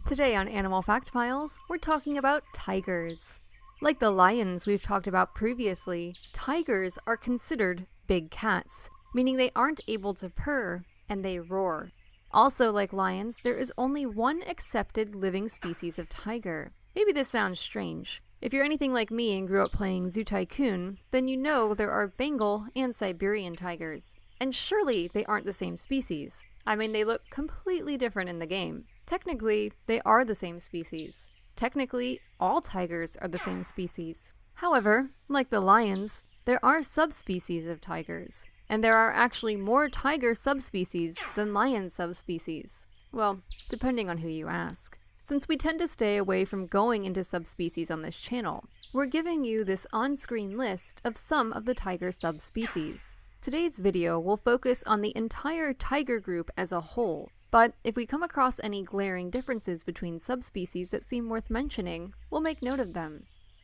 Today on Animal Fact Files, we're talking about tigers. Like the lions we've talked about previously, tigers are considered big cats, meaning they aren't able to purr and they roar. Also, like lions, there is only one accepted living species of tiger. Maybe this sounds strange. If you're anything like me and grew up playing Zoo Tycoon, then you know there are Bengal and Siberian tigers. And surely they aren't the same species. I mean, they look completely different in the game. Technically, they are the same species. Technically, all tigers are the same species. However, like the lions, there are subspecies of tigers, and there are actually more tiger subspecies than lion subspecies. Well, depending on who you ask. Since we tend to stay away from going into subspecies on this channel, we're giving you this on-screen list of some of the tiger subspecies. Today's video will focus on the entire tiger group as a whole, but if we come across any glaring differences between subspecies that seem worth mentioning, we'll make note of them.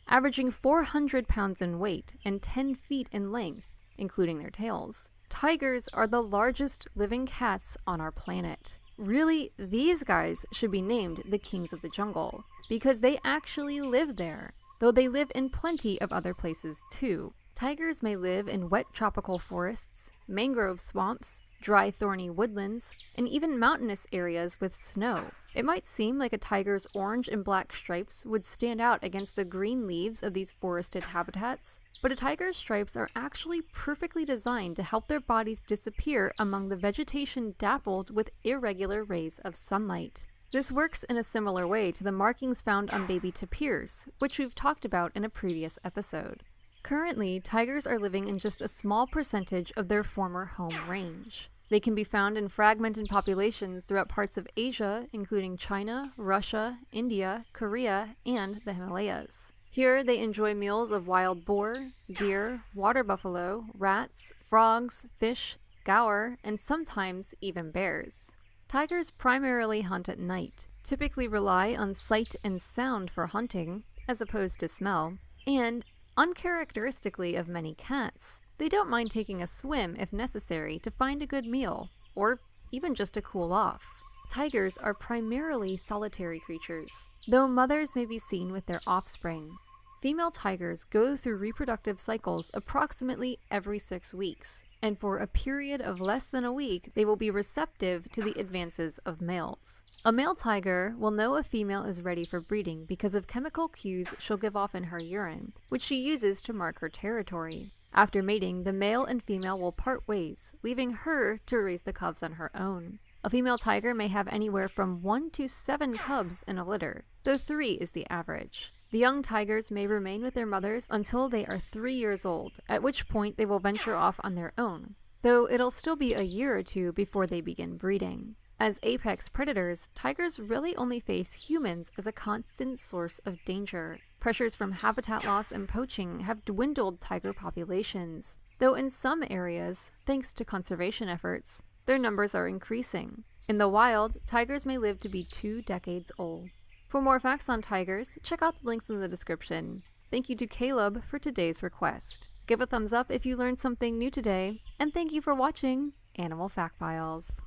Averaging 400 pounds in weight and 10 feet in length, including their tails, tigers are the largest living cats on our planet. Really, these guys should be named the kings of the jungle, because they actually live there, though they live in plenty of other places too. Tigers may live in wet tropical forests, mangrove swamps, dry thorny woodlands, and even mountainous areas with snow. It might seem like a tiger's orange and black stripes would stand out against the green leaves of these forested habitats, but a tiger's stripes are actually perfectly designed to help their bodies disappear among the vegetation dappled with irregular rays of sunlight. This works in a similar way to the markings found on baby tapirs, which we've talked about in a previous episode. Currently, tigers are living in just a small percentage of their former home range. They can be found in fragmented populations throughout parts of Asia, including China, Russia, India, Korea, and the Himalayas. Here, they enjoy meals of wild boar, deer, water buffalo, rats, frogs, fish, gaur, and sometimes even bears. Tigers primarily hunt at night, typically rely on sight and sound for hunting, as opposed to smell, and uncharacteristically of many cats, they don't mind taking a swim if necessary to find a good meal, or even just to cool off. Tigers are primarily solitary creatures, though mothers may be seen with their offspring. Female tigers go through reproductive cycles approximately every 6 weeks, and for a period of less than a week, they will be receptive to the advances of males. A male tiger will know a female is ready for breeding because of chemical cues she'll give off in her urine, which she uses to mark her territory. After mating, the male and female will part ways, leaving her to raise the cubs on her own. A female tiger may have anywhere from 1 to 7 cubs in a litter, though 3 is the average. The young tigers may remain with their mothers until they are 3 years old, at which point they will venture off on their own, though it'll still be a year or two before they begin breeding. As apex predators, tigers really only face humans as a constant source of danger. Pressures from habitat loss and poaching have dwindled tiger populations, though in some areas, thanks to conservation efforts, their numbers are increasing. In the wild, tigers may live to be 2 decades old. For more facts on tigers, check out the links in the description. Thank you to Caleb for today's request. Give a thumbs up if you learned something new today, and thank you for watching Animal Fact Files.